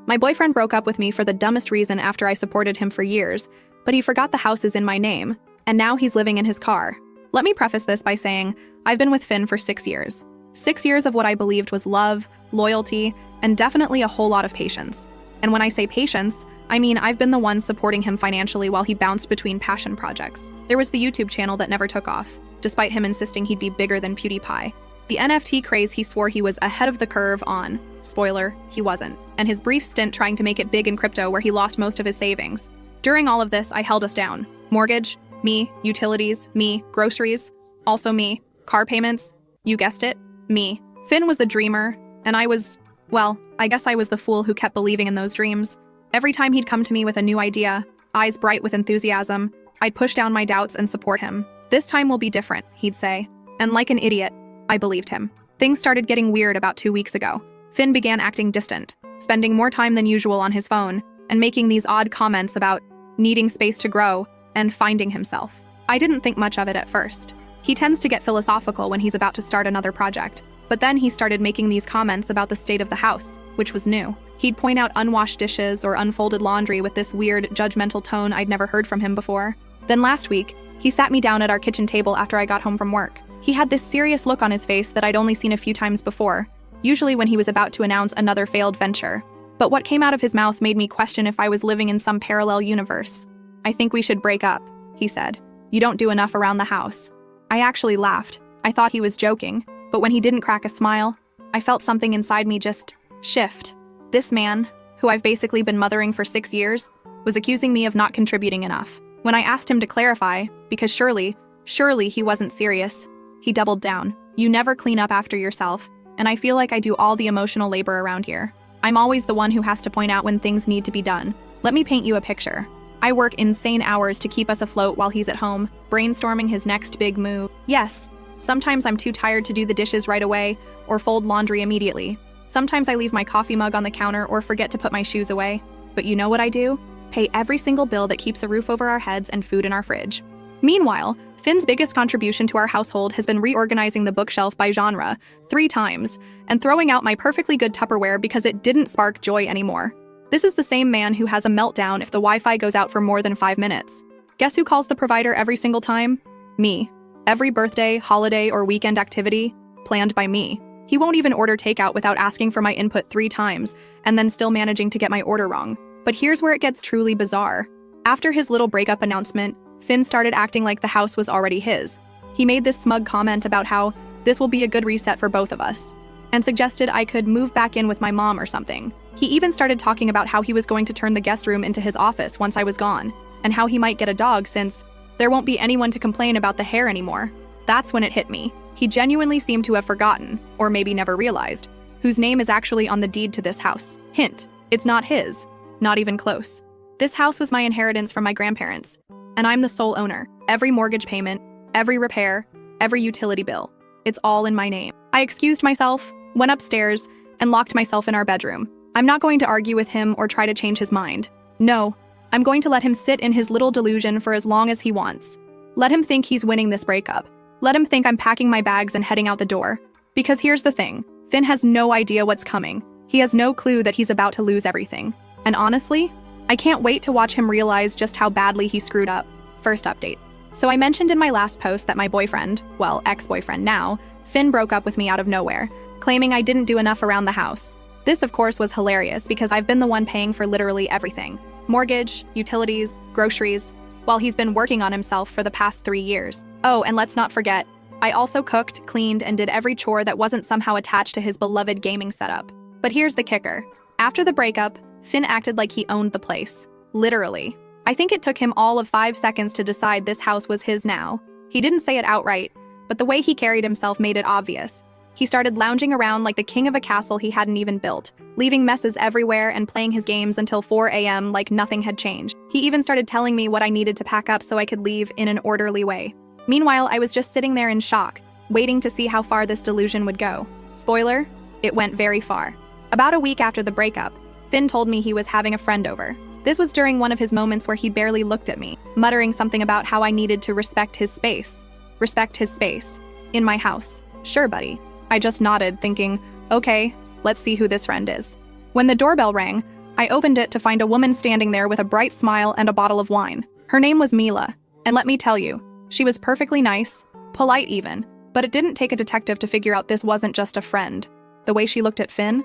My boyfriend broke up with me for the dumbest reason after I supported him for years, but he forgot the house is in my name, and now he's living in his car. Let me preface this by saying I've been with Finn for 6 years. 6 years of what I believed was love, loyalty, and definitely a whole lot of patience. And when I say patience, I mean I've been the one supporting him financially while he bounced between passion projects. There was the YouTube channel that never took off, despite him insisting he'd be bigger than PewDiePie. The NFT craze he swore he was ahead of the curve on. Spoiler, he wasn't. And his brief stint trying to make it big in crypto where he lost most of his savings. During all of this, I held us down. Mortgage, me. Utilities, me. Groceries, also me. Car payments, you guessed it, me. Finn was the dreamer, and I was, well, I guess I was the fool who kept believing in those dreams. Every time he'd come to me with a new idea, eyes bright with enthusiasm, I'd push down my doubts and support him. This time will be different, he'd say. And like an idiot, I believed him. Things started getting weird about 2 weeks ago. Finn began acting distant, spending more time than usual on his phone, and making these odd comments about needing space to grow and finding himself. I didn't think much of it at first. He tends to get philosophical when he's about to start another project, but then he started making these comments about the state of the house, which was new. He'd point out unwashed dishes or unfolded laundry with this weird, judgmental tone I'd never heard from him before. Then last week, he sat me down at our kitchen table after I got home from work. He had this serious look on his face that I'd only seen a few times before, usually when he was about to announce another failed venture. But what came out of his mouth made me question if I was living in some parallel universe. "I think we should break up," he said. "You don't do enough around the house." I actually laughed. I thought he was joking, but when he didn't crack a smile, I felt something inside me just shift. This man, who I've basically been mothering for 6 years, was accusing me of not contributing enough. When I asked him to clarify, because surely he wasn't serious, he doubled down. "You never clean up after yourself, and I feel like I do all the emotional labor around here. I'm always the one who has to point out when things need to be done. Let me paint you a picture. I work insane hours to keep us afloat while he's at home, brainstorming his next big move. Yes, sometimes I'm too tired to do the dishes right away or fold laundry immediately. Sometimes I leave my coffee mug on the counter or forget to put my shoes away. But you know what I do? Pay every single bill that keeps a roof over our heads and food in our fridge." Meanwhile, Finn's biggest contribution to our household has been reorganizing the bookshelf by genre 3 times and throwing out my perfectly good Tupperware because it didn't spark joy anymore. This is the same man who has a meltdown if the Wi-Fi goes out for more than 5 minutes. Guess who calls the provider every single time? Me. Every birthday, holiday, or weekend activity, planned by me. He won't even order takeout without asking for my input 3 times, and then still managing to get my order wrong. But here's where it gets truly bizarre. After his little breakup announcement, Finn started acting like the house was already his. He made this smug comment about how this will be a good reset for both of us, and suggested I could move back in with my mom or something. He even started talking about how he was going to turn the guest room into his office once I was gone, and how he might get a dog since there won't be anyone to complain about the hair anymore. That's when it hit me. He genuinely seemed to have forgotten, or maybe never realized, whose name is actually on the deed to this house. Hint, it's not his. Not even close. This house was my inheritance from my grandparents, and I'm the sole owner. Every mortgage payment, every repair, every utility bill, it's all in my name. I excused myself, went upstairs, and locked myself in our bedroom. I'm not going to argue with him or try to change his mind. No, I'm going to let him sit in his little delusion for as long as he wants. Let him think he's winning this breakup. Let him think I'm packing my bags and heading out the door. Because here's the thing, Finn has no idea what's coming. He has no clue that he's about to lose everything. And honestly, I can't wait to watch him realize just how badly he screwed up. First update. So I mentioned in my last post that my boyfriend, well, ex-boyfriend now, Finn broke up with me out of nowhere, claiming I didn't do enough around the house. This, of course, was hilarious because I've been the one paying for literally everything. Mortgage, utilities, groceries, while he's been working on himself for the past 3 years. Oh, and let's not forget, I also cooked, cleaned, and did every chore that wasn't somehow attached to his beloved gaming setup. But here's the kicker. After the breakup, Finn acted like he owned the place. Literally. I think it took him all of 5 seconds to decide this house was his now. He didn't say it outright, but the way he carried himself made it obvious. He started lounging around like the king of a castle he hadn't even built, leaving messes everywhere and playing his games until 4 a.m. like nothing had changed. He even started telling me what I needed to pack up so I could leave in an orderly way. Meanwhile, I was just sitting there in shock, waiting to see how far this delusion would go. Spoiler, it went very far. About a week after the breakup, Finn told me he was having a friend over. This was during one of his moments where he barely looked at me, muttering something about how I needed to respect his space. Respect his space. In my house. Sure, buddy. I just nodded, thinking, okay, let's see who this friend is. When the doorbell rang, I opened it to find a woman standing there with a bright smile and a bottle of wine. Her name was Mila, and let me tell you, she was perfectly nice, polite even, but it didn't take a detective to figure out this wasn't just a friend. The way she looked at Finn?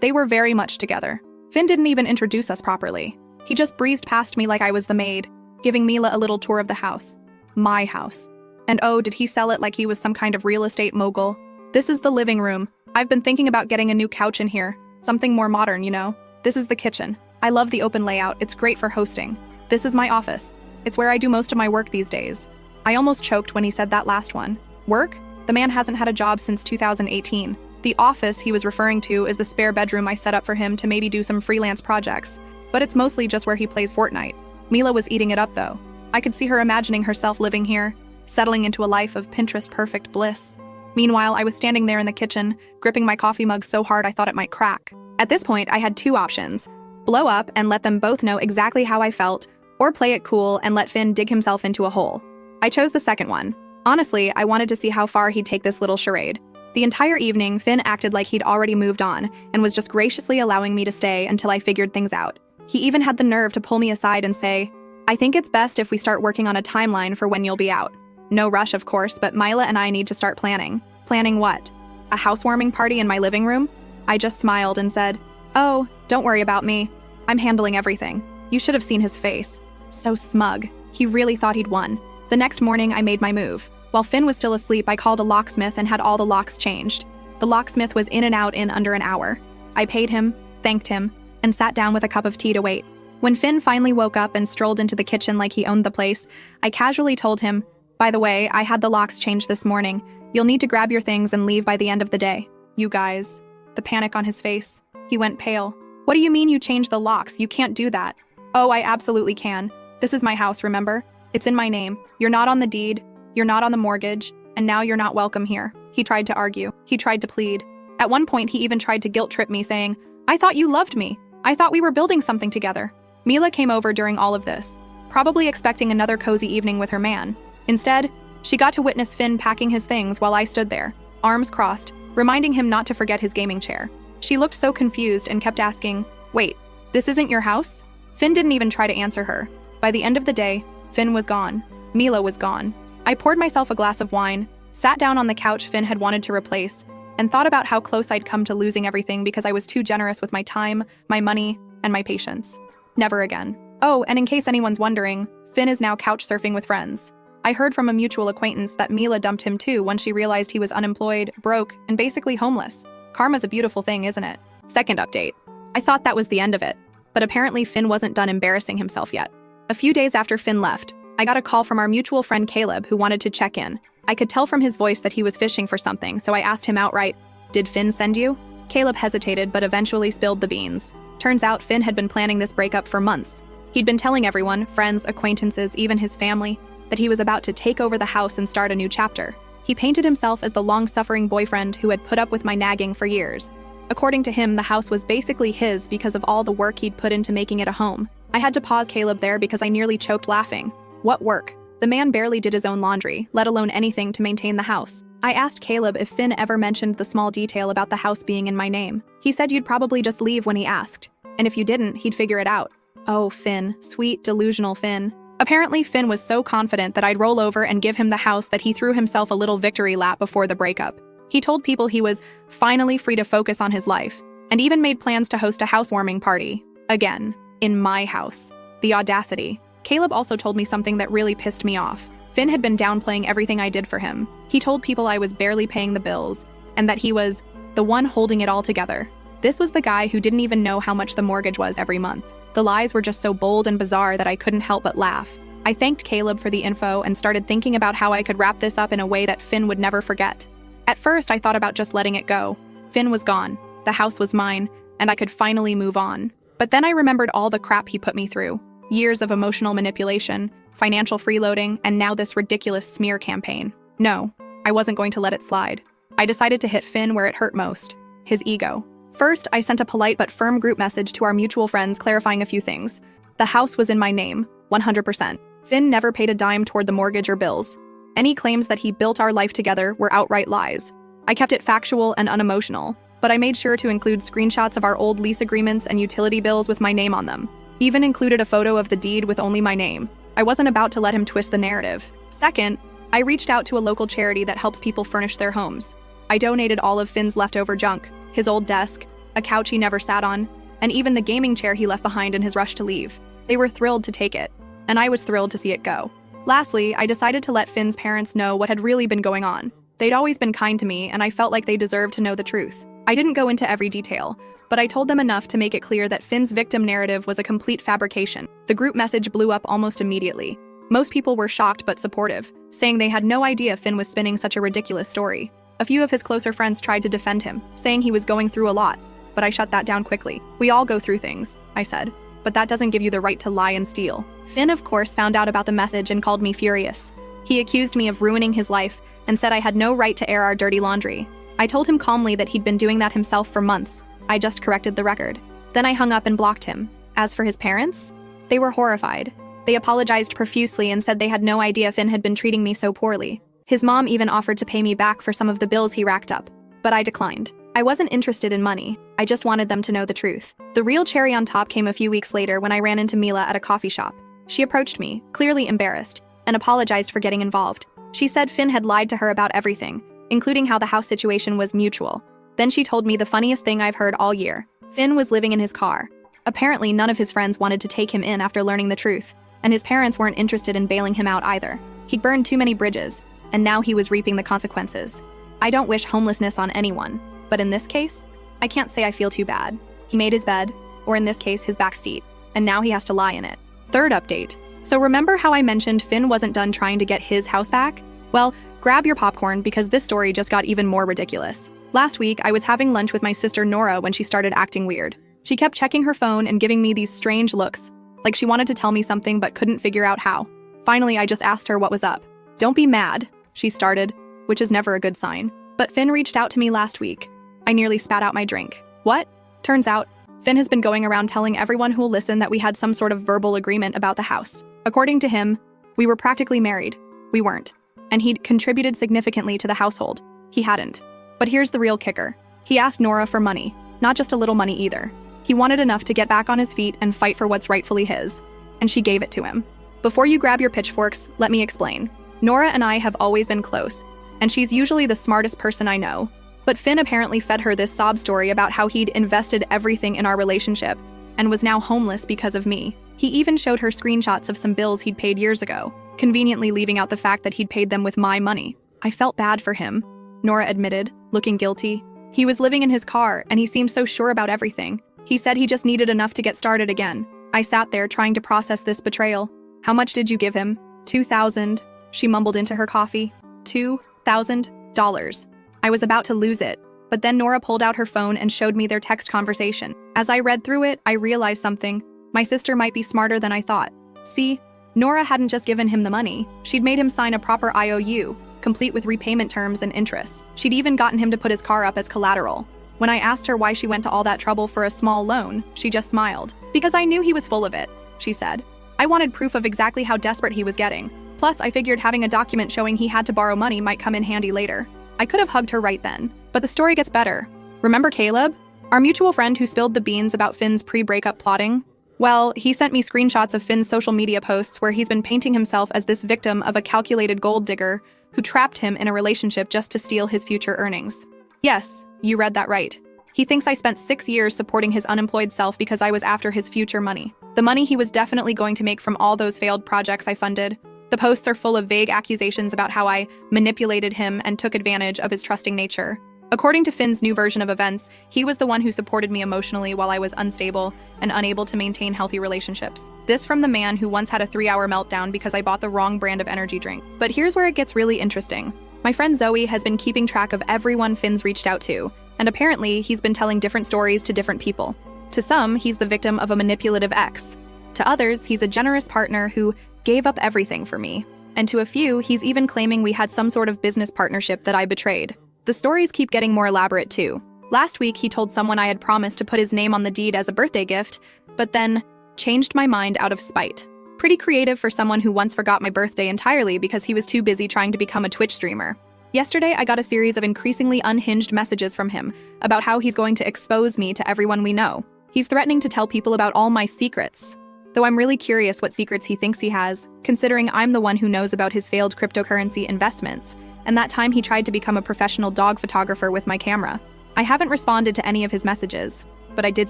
They were very much together. Finn didn't even introduce us properly. He just breezed past me like I was the maid, giving Mila a little tour of the house. My house. And oh, did he sell it like he was some kind of real estate mogul? This is the living room. I've been thinking about getting a new couch in here. Something more modern, you know? This is the kitchen. I love the open layout. It's great for hosting. This is my office. It's where I do most of my work these days. I almost choked when he said that last one. Work? The man hasn't had a job since 2018. The office he was referring to is the spare bedroom I set up for him to maybe do some freelance projects, but it's mostly just where he plays Fortnite. Mila was eating it up though. I could see her imagining herself living here, settling into a life of Pinterest-perfect bliss. Meanwhile, I was standing there in the kitchen, gripping my coffee mug so hard I thought it might crack. At this point, I had two options: blow up and let them both know exactly how I felt, or play it cool and let Finn dig himself into a hole. I chose the second one. Honestly, I wanted to see how far he'd take this little charade. The entire evening, Finn acted like he'd already moved on and was just graciously allowing me to stay until I figured things out. He even had the nerve to pull me aside and say, "I think it's best if we start working on a timeline for when you'll be out." No rush, of course, but Mila and I need to start planning. Planning what? A housewarming party in my living room? I just smiled and said, "Oh, don't worry about me. I'm handling everything." You should have seen his face. So smug. He really thought he'd won. The next morning, I made my move. While Finn was still asleep, I called a locksmith and had all the locks changed. The locksmith was in and out in under an hour. I paid him, thanked him, and sat down with a cup of tea to wait. When Finn finally woke up and strolled into the kitchen like he owned the place, I casually told him, "By the way, I had the locks changed this morning. You'll need to grab your things and leave by the end of the day." You guys. The panic on his face. He went pale. "What do you mean you changed the locks? You can't do that." "Oh, I absolutely can. This is my house, remember? It's in my name. You're not on the deed. You're not on the mortgage, and now you're not welcome here." He tried to argue. He tried to plead. At one point, he even tried to guilt-trip me, saying, "I thought you loved me. I thought we were building something together." Mila came over during all of this, probably expecting another cozy evening with her man. Instead, she got to witness Finn packing his things while I stood there, arms crossed, reminding him not to forget his gaming chair. She looked so confused and kept asking, "Wait, this isn't your house?" Finn didn't even try to answer her. By the end of the day, Finn was gone. Mila was gone. I poured myself a glass of wine, sat down on the couch Finn had wanted to replace, and thought about how close I'd come to losing everything because I was too generous with my time, my money, and my patience. Never again. Oh, and in case anyone's wondering, Finn is now couch surfing with friends. I heard from a mutual acquaintance that Mila dumped him too once she realized he was unemployed, broke, and basically homeless. Karma's a beautiful thing, isn't it? Second update. I thought that was the end of it, but apparently Finn wasn't done embarrassing himself yet. A few days after Finn left, I got a call from our mutual friend Caleb who wanted to check in. I could tell from his voice that he was fishing for something, so I asked him outright, "Did Finn send you?" Caleb hesitated but eventually spilled the beans. Turns out Finn had been planning this breakup for months. He'd been telling everyone, friends, acquaintances, even his family, that he was about to take over the house and start a new chapter. He painted himself as the long-suffering boyfriend who had put up with my nagging for years. According to him, the house was basically his because of all the work he'd put into making it a home. I had to pause Caleb there because I nearly choked laughing. What work? The man barely did his own laundry, let alone anything to maintain the house. I asked Caleb if Finn ever mentioned the small detail about the house being in my name. He said you'd probably just leave when he asked, and if you didn't, he'd figure it out. Oh, Finn. Sweet, delusional Finn. Apparently, Finn was so confident that I'd roll over and give him the house that he threw himself a little victory lap before the breakup. He told people he was finally free to focus on his life, and even made plans to host a housewarming party. Again, in my house. The audacity. Caleb also told me something that really pissed me off. Finn had been downplaying everything I did for him. He told people I was barely paying the bills, and that he was the one holding it all together. This was the guy who didn't even know how much the mortgage was every month. The lies were just so bold and bizarre that I couldn't help but laugh. I thanked Caleb for the info and started thinking about how I could wrap this up in a way that Finn would never forget. At first, I thought about just letting it go. Finn was gone, the house was mine, and I could finally move on. But then I remembered all the crap he put me through. Years of emotional manipulation, financial freeloading, and now this ridiculous smear campaign. No, I wasn't going to let it slide. I decided to hit Finn where it hurt most, his ego. First, I sent a polite but firm group message to our mutual friends clarifying a few things. The house was in my name, 100%. Finn never paid a dime toward the mortgage or bills. Any claims that he built our life together were outright lies. I kept it factual and unemotional, but I made sure to include screenshots of our old lease agreements and utility bills with my name on them. Even included a photo of the deed with only my name. I wasn't about to let him twist the narrative. Second, I reached out to a local charity that helps people furnish their homes. I donated all of Finn's leftover junk, his old desk, a couch he never sat on, and even the gaming chair he left behind in his rush to leave. They were thrilled to take it, and I was thrilled to see it go. Lastly, I decided to let Finn's parents know what had really been going on. They'd always been kind to me, and I felt like they deserved to know the truth. I didn't go into every detail, but I told them enough to make it clear that Finn's victim narrative was a complete fabrication. The group message blew up almost immediately. Most people were shocked but supportive, saying they had no idea Finn was spinning such a ridiculous story. A few of his closer friends tried to defend him, saying he was going through a lot, but I shut that down quickly. We all go through things, I said, but that doesn't give you the right to lie and steal. Finn, of course, found out about the message and called me furious. He accused me of ruining his life and said I had no right to air our dirty laundry. I told him calmly that he'd been doing that himself for months. I just corrected the record. Then I hung up and blocked him. As for his parents, they were horrified. They apologized profusely and said they had no idea Finn had been treating me so poorly. His mom even offered to pay me back for some of the bills he racked up, but I declined. I wasn't interested in money. I just wanted them to know the truth. The real cherry on top came a few weeks later when I ran into Mila at a coffee shop. She approached me, clearly embarrassed, and apologized for getting involved. She said Finn had lied to her about everything, including how the house situation was mutual. Then she told me the funniest thing I've heard all year. Finn was living in his car. Apparently, none of his friends wanted to take him in after learning the truth, and his parents weren't interested in bailing him out either. He'd burned too many bridges, and now he was reaping the consequences. I don't wish homelessness on anyone, but in this case, I can't say I feel too bad. He made his bed, or in this case, his back seat, and now he has to lie in it. Third update. So remember how I mentioned Finn wasn't done trying to get his house back? Well, grab your popcorn because this story just got even more ridiculous. Last week, I was having lunch with my sister Nora when she started acting weird. She kept checking her phone and giving me these strange looks, like she wanted to tell me something but couldn't figure out how. Finally, I just asked her what was up. "Don't be mad," she started, which is never a good sign. "But Finn reached out to me last week." I nearly spat out my drink. What? Turns out, Finn has been going around telling everyone who'll listen that we had some sort of verbal agreement about the house. According to him, we were practically married. We weren't. And he'd contributed significantly to the household. He hadn't. But here's the real kicker. He asked Nora for money, not just a little money either. He wanted enough to get back on his feet and fight for what's rightfully his. And she gave it to him. Before you grab your pitchforks, let me explain. Nora and I have always been close, and she's usually the smartest person I know. But Finn apparently fed her this sob story about how he'd invested everything in our relationship and was now homeless because of me. He even showed her screenshots of some bills he'd paid years ago, conveniently leaving out the fact that he'd paid them with my money. I felt bad for him, Nora admitted, looking guilty. He was living in his car, and he seemed so sure about everything. He said he just needed enough to get started again. I sat there trying to process this betrayal. "How much did you give him?" $2,000, she mumbled into her coffee. $2,000. I was about to lose it, but then Nora pulled out her phone and showed me their text conversation. As I read through it, I realized something. My sister might be smarter than I thought. See, Nora hadn't just given him the money. She'd made him sign a proper IOU, complete with repayment terms and interest. She'd even gotten him to put his car up as collateral. When I asked her why she went to all that trouble for a small loan, she just smiled. "Because I knew he was full of it," she said. "I wanted proof of exactly how desperate he was getting. Plus, I figured having a document showing he had to borrow money might come in handy later." I could have hugged her right then, but the story gets better. Remember Caleb? Our mutual friend who spilled the beans about Finn's pre-breakup plotting? Well, he sent me screenshots of Finn's social media posts where he's been painting himself as this victim of a calculated gold digger who trapped him in a relationship just to steal his future earnings. Yes, you read that right. He thinks I spent 6 years supporting his unemployed self because I was after his future money. The money he was definitely going to make from all those failed projects I funded. The posts are full of vague accusations about how I manipulated him and took advantage of his trusting nature. According to Finn's new version of events, he was the one who supported me emotionally while I was unstable and unable to maintain healthy relationships. This from the man who once had a 3-hour meltdown because I bought the wrong brand of energy drink. But here's where it gets really interesting. My friend Zoe has been keeping track of everyone Finn's reached out to, and apparently he's been telling different stories to different people. To some, he's the victim of a manipulative ex. To others, he's a generous partner who gave up everything for me. And to a few, he's even claiming we had some sort of business partnership that I betrayed. The stories keep getting more elaborate too. Last week, he told someone I had promised to put his name on the deed as a birthday gift, but then changed my mind out of spite. Pretty creative for someone who once forgot my birthday entirely because he was too busy trying to become a Twitch streamer. Yesterday, I got a series of increasingly unhinged messages from him about how he's going to expose me to everyone we know. He's threatening to tell people about all my secrets. Though I'm really curious what secrets he thinks he has, considering I'm the one who knows about his failed cryptocurrency investments, and that time he tried to become a professional dog photographer with my camera. I haven't responded to any of his messages, but I did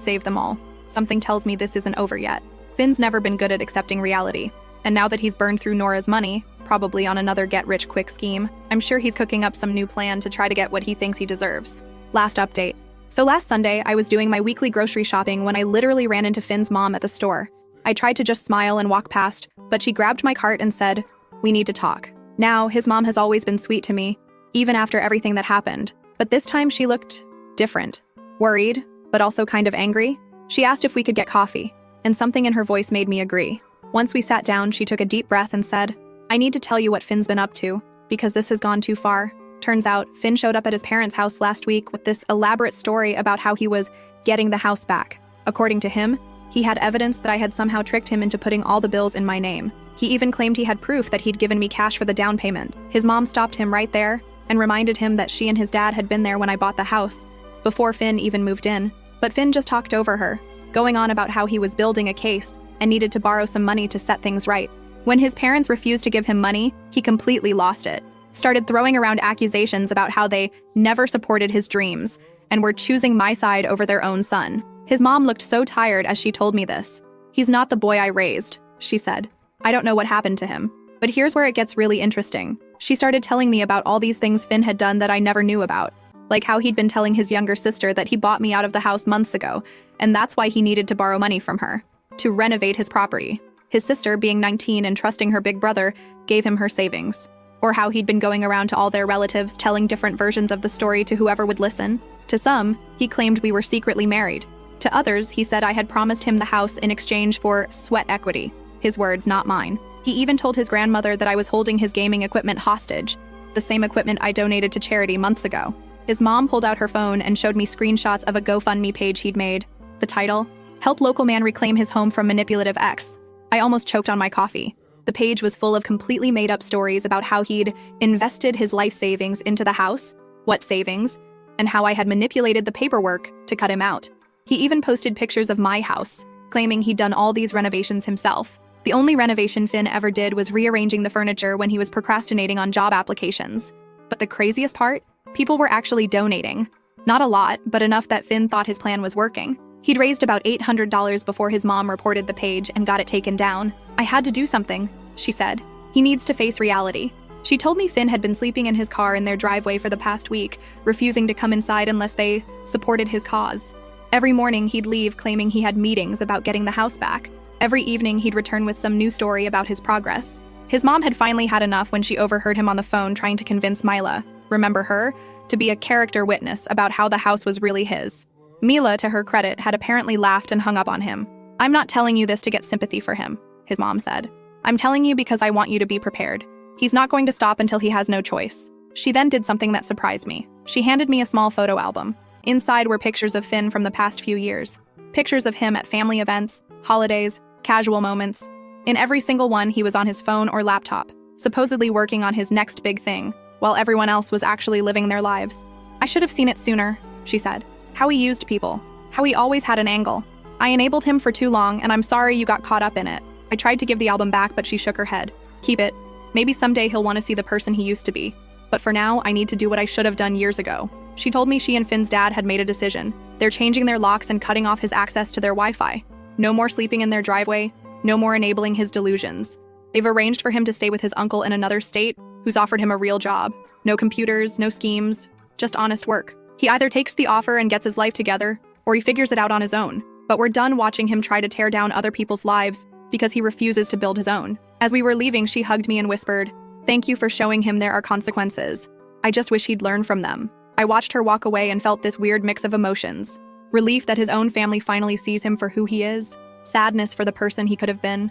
save them all. Something tells me this isn't over yet. Finn's never been good at accepting reality, and now that he's burned through Nora's money, probably on another get-rich-quick scheme, I'm sure he's cooking up some new plan to try to get what he thinks he deserves. Last update. So last Sunday, I was doing my weekly grocery shopping when I literally ran into Finn's mom at the store. I tried to just smile and walk past, but she grabbed my cart and said, "We need to talk." Now, his mom has always been sweet to me, even after everything that happened, but this time she looked different. Worried, but also kind of angry. She asked if we could get coffee, and something in her voice made me agree. Once we sat down, she took a deep breath and said, "I need to tell you what Finn's been up to, because this has gone too far." Turns out, Finn showed up at his parents' house last week with this elaborate story about how he was getting the house back. According to him, he had evidence that I had somehow tricked him into putting all the bills in my name. He even claimed he had proof that he'd given me cash for the down payment. His mom stopped him right there and reminded him that she and his dad had been there when I bought the house, before Finn even moved in. But Finn just talked over her, going on about how he was building a case and needed to borrow some money to set things right. When his parents refused to give him money, he completely lost it. Started throwing around accusations about how they never supported his dreams and were choosing my side over their own son. His mom looked so tired as she told me this. "He's not the boy I raised," she said. "I don't know what happened to him." But here's where it gets really interesting. She started telling me about all these things Finn had done that I never knew about, like how he'd been telling his younger sister that he bought me out of the house months ago, and that's why he needed to borrow money from her, to renovate his property. His sister, being 19 and trusting her big brother, gave him her savings. Or how he'd been going around to all their relatives telling different versions of the story to whoever would listen. To some, he claimed we were secretly married. To others, he said I had promised him the house in exchange for sweat equity. His words, not mine. He even told his grandmother that I was holding his gaming equipment hostage, the same equipment I donated to charity months ago. His mom pulled out her phone and showed me screenshots of a GoFundMe page he'd made. The title, "Help Local Man Reclaim His Home from Manipulative Ex." I almost choked on my coffee. The page was full of completely made-up stories about how he'd invested his life savings into the house, what savings, and how I had manipulated the paperwork to cut him out. He even posted pictures of my house, claiming he'd done all these renovations himself. The only renovation Finn ever did was rearranging the furniture when he was procrastinating on job applications. But the craziest part? People were actually donating. Not a lot, but enough that Finn thought his plan was working. He'd raised about $800 before his mom reported the page and got it taken down. "I had to do something," she said. "He needs to face reality." She told me Finn had been sleeping in his car in their driveway for the past week, refusing to come inside unless they supported his cause. Every morning, he'd leave claiming he had meetings about getting the house back. Every evening, he'd return with some new story about his progress. His mom had finally had enough when she overheard him on the phone trying to convince Mila, remember her, to be a character witness about how the house was really his. Mila, to her credit, had apparently laughed and hung up on him. "I'm not telling you this to get sympathy for him," his mom said. "I'm telling you because I want you to be prepared. He's not going to stop until he has no choice." She then did something that surprised me. She handed me a small photo album. Inside were pictures of Finn from the past few years. Pictures of him at family events, holidays, casual moments. In every single one, he was on his phone or laptop, supposedly working on his next big thing, while everyone else was actually living their lives. "I should have seen it sooner," she said. "How he used people. How he always had an angle. I enabled him for too long, and I'm sorry you got caught up in it." I tried to give the album back, but she shook her head. "Keep it. Maybe someday he'll want to see the person he used to be. But for now, I need to do what I should have done years ago." She told me she and Finn's dad had made a decision. They're changing their locks and cutting off his access to their Wi-Fi. No more sleeping in their driveway. No more enabling his delusions. They've arranged for him to stay with his uncle in another state, who's offered him a real job. No computers, no schemes, just honest work. He either takes the offer and gets his life together, or he figures it out on his own. But we're done watching him try to tear down other people's lives because he refuses to build his own. As we were leaving, she hugged me and whispered, "Thank you for showing him there are consequences. I just wish he'd learn from them." I watched her walk away and felt this weird mix of emotions. Relief that his own family finally sees him for who he is, sadness for the person he could have been,